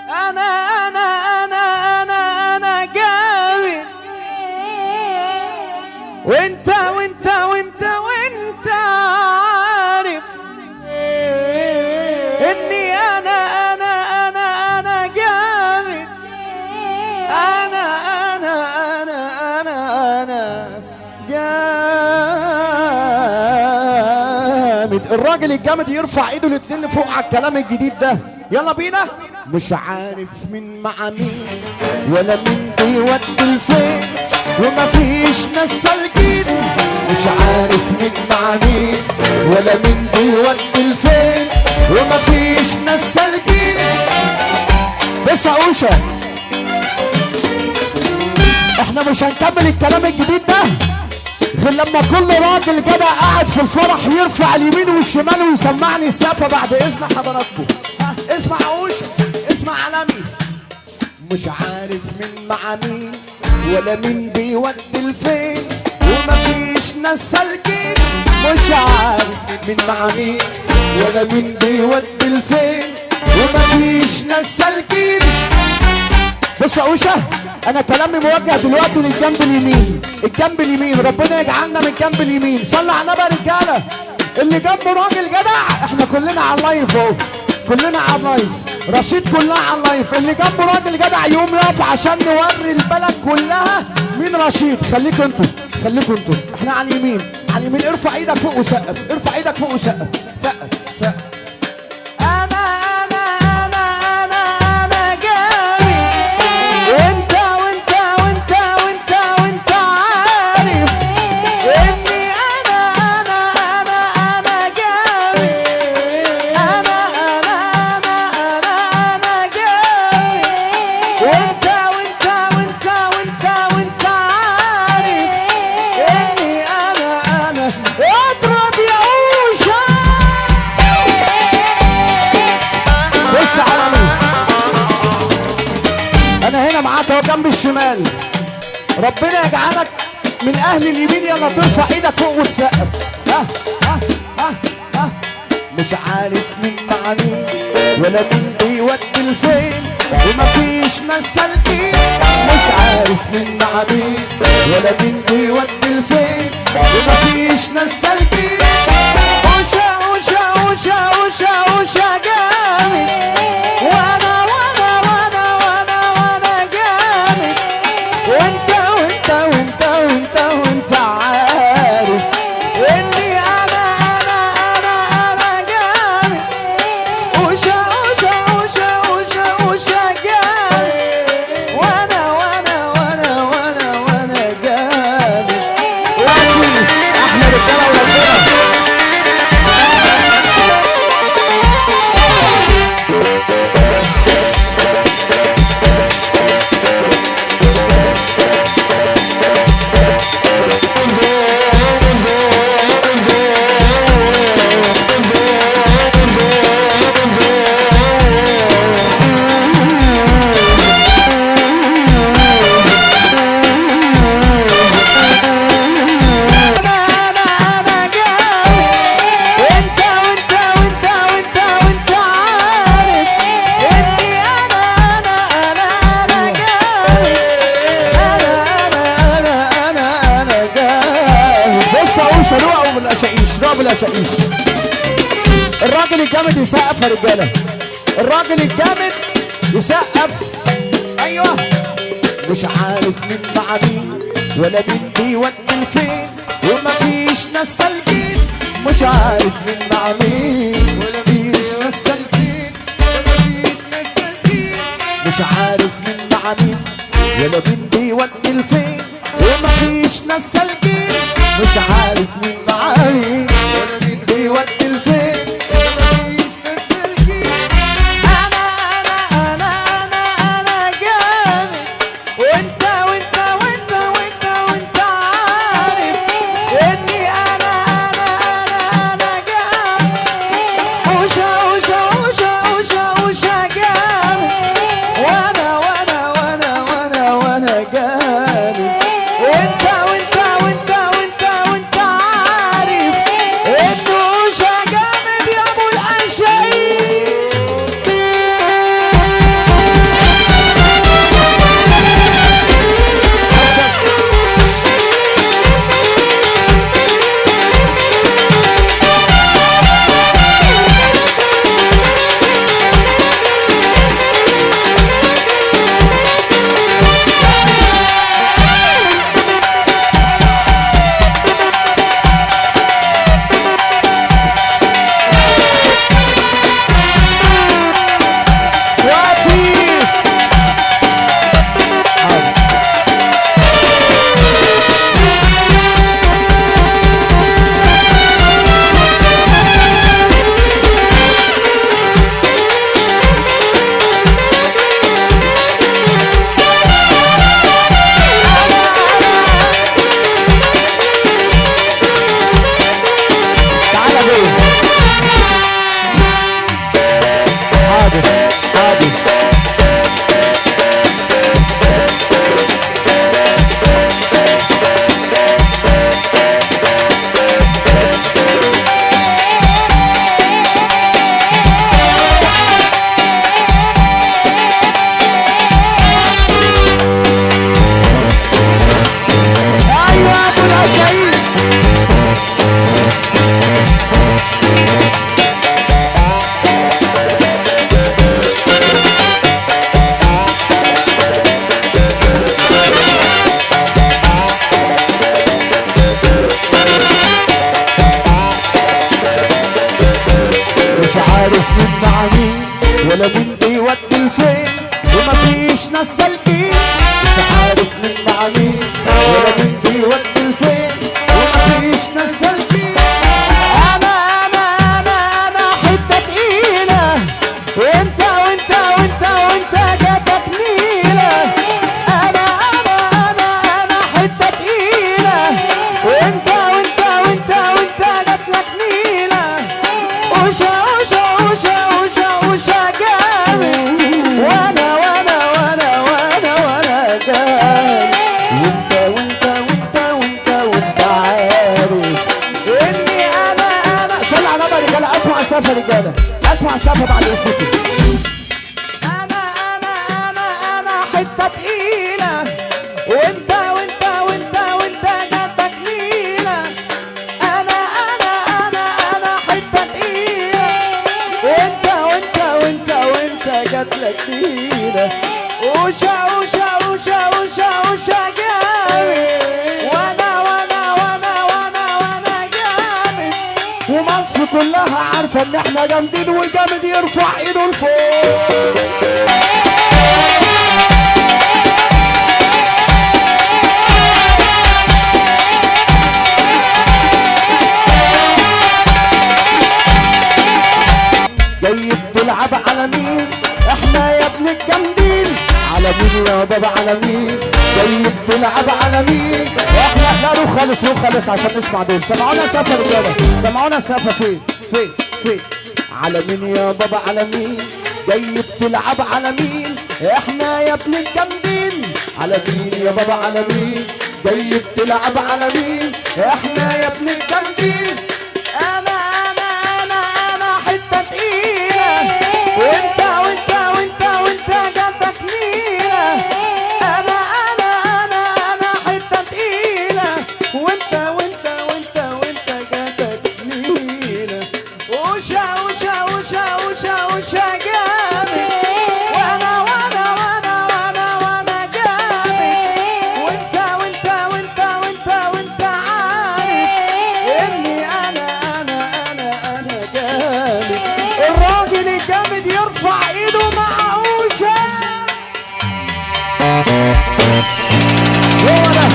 انا انا انا انا انا جامد، وانت وانت وانت وانت عارف اني انا جامد. انا جامد. الراجل الجامد يرفع ايده الاتنين لفوق على الكلام الجديد ده. يلا بينا. مش عارف مين مع مين ولا مين بيودي لفين، ومفيش ناس سالكين. مش عارف مين مع مين ولا مين بيودي لفين، ومفيش ناس سالكين. بس يا اوشا، احنا مش هنكمل الكلام الجديد ده غير لما كل راجل كده قاعد في الفرح يرفع اليمين والشمال ويسمعني السقفه بعد اذن حضراتكم. اسمع يا اوشا، اسمع عالمي. مش عارف مين مع مين ولا مين بيودي لفين، ومفيش ناس سالكين. مش عارف مين مع مين ولا مين بيودي لفين، ومفيش ناس سالكين. بص يا اوشا، انا كلامي موجه دلوقتي للجنب اليمين. الجنب اليمين ربنا يجعلنا من الجنب اليمين. صلوا على النبي يا رجاله. اللي جنبه راجل جدع، احنا كلنا على اللايف اهو، كلنا على اللايف. رشيد كلها على اللايف. اللي جنبه راجل جدع يقوم يقف عشان نوري البلد كلها مين رشيد. خليكوا انتوا، خليكوا انتوا، احنا على اليمين، على اليمين. ارفع ايدك فوق وسقف، ارفع ايدك فوق وسقف، سقف سقف. جنب الشمال. ربنا يجعلك من اهل اليمين. يلا ترفع ايدك فوق وتسقف. ها ها ها ها. مش عارف مين مع مين ولا مين بيودي لفين، ومفيش ناس سالكين. مش عارف مين مع مين ولا مين بيودي لفين، ومفيش ناس سالكين. اوشا اوشا اوشا اوشا اوشا جامد، وانا وانت وانت وانت وانت وانت عارف اني انا جامد. اوشا اوشا اوشا اوشا اوشا جامد، وانا جامد. احنا رجاله ورجاله. الراجل الجامد يسقف يا رجاله. الراجل الجامد يسقف. ايوه. مش عارف مين مع مين ولا مين بيودي لفين، ومفيش ناس سالكين. مش عارف مين مع مين ولا مفيش ناس سالكين، ومفيش ناس سالكين. مش عارف مين مع مين ولا مين بيودي لفين، ومفيش ناس سالكين. مش عارف مين مع مين ولا مين بيودي لفين. وانا جامد. وانت بيودي لفين ومفيش ناس سالكين مش عارف مين مع مين ولا مين بيودي لفين ومفيش ناس سالكين انا حته تقيله وانت جاتك نيله انا حته تقيله وانت جاتلك نيله وشا جامد وانا جامد وانت عارف اني انا صلي على النبي يا رجاله اسمع السقفه يا رجاله اسمع السقفه بعد اذنكم انا حته تقيله وانت جاتك نيله انا حته تقيله وانت جاتلك نيله وشا جامد وانا جامد ومصر كلها عارفه ان احنا جامدين والجامد يرفع ايده لفوق جاي بتلعب على مين احنا يا ابن الجامدين على مين يا بابا على مين جاي بتلعب على مين احنا لا روح خالص عشان نسمع دول سمعونا سقفه يا رجاله سمعونا سقفه فين على مين يا بابا على مين جاي بتلعب على مين احنا يا ابن الجامدين على مين يا بابا على مين جاي بتلعب على مين احنا يا ابن الجامدين انا حته تقيله وانت جاتك نيله انا حته تقيله وانت جاتك نيله وشا جامد وانا جامد وانت عارف اني انا جامد الراجل الجامد يرفع ايده مع اوشا هو ده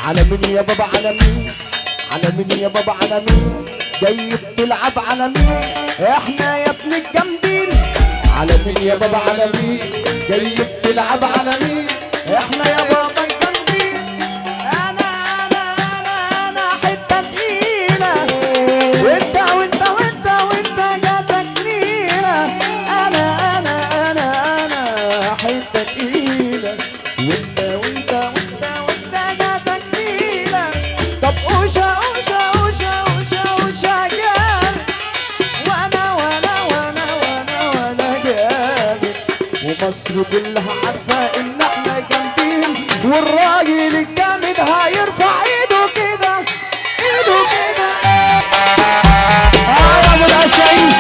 على مين يا بابا على مين يا بابا على مين جاي بتلعب على مين احنا يا ابن الجامدين على مين يا بابا على مين جاي بتلعب على مين احنا يا بابا الجامدين انا حته تقيله وانت جاتك نيله انا حته تقيله وانت جاتك نيله طب اوشا جامد وانا جامد ومصر كلها عارفه ان احنا جامدين والراجل الجامد هيرفع ايده كده يا ابو العشايش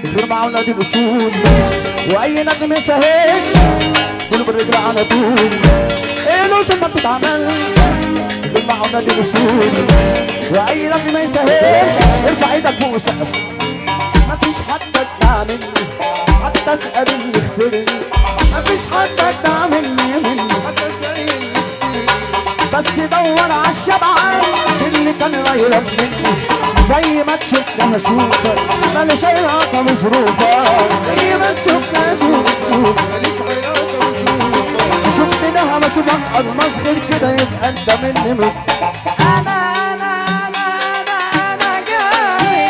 غير مع اولاد الاصول واي نجم ما يسهلش كله بالرجل على طول. ايه لوزن ما بتتعمل بالمعونة دي بسهول، واي رجل ما يستاهلش ارفع ايدك فوق وسقف. مفيش حد ادعى مني حتى اسال اللي خسرني، مفيش حد ادعى مني حتى اسال اللي بس دور عالشبعان اللي كان غيرك مني. زي ما تشوفنا هشوفك ماليش علاقة بظروفك، زي ما تشوفنا هشوفك ماليش علاقة بظروفك. شفت ده ما اشوفك الماس غير كده يبقى انت مني مت. انا جاي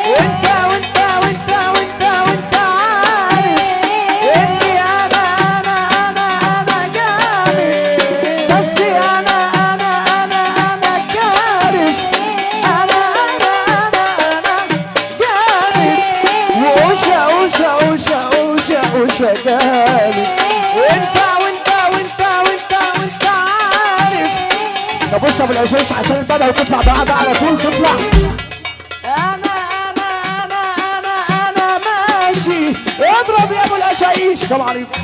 وانت عارف اني انا جاي، بس انا جارف. انا جارف وأوشا جارف. وانت عارف. طب بص يا ابو العشاش عشان البدله وتطلع بقى على طول تطلع. انا ماشي. اضرب يا ابو العشايش. السلام عليكم.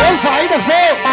ارفع ايدك فوق.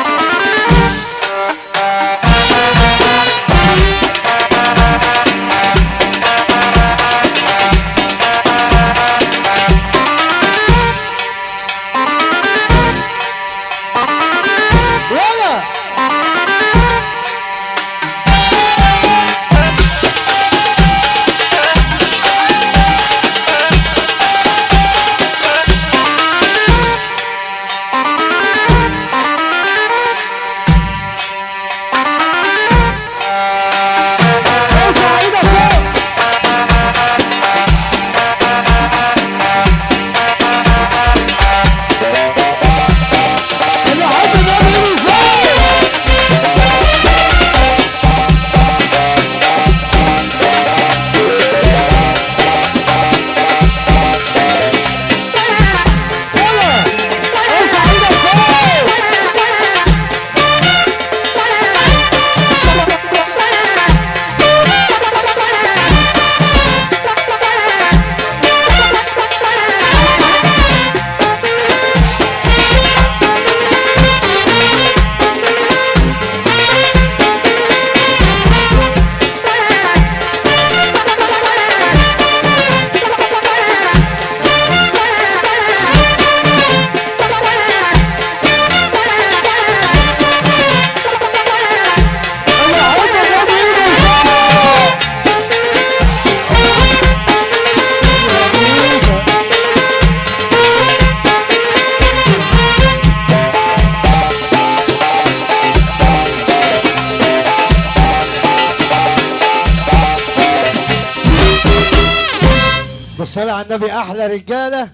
بالصلاة على النبي. احلى رجالة.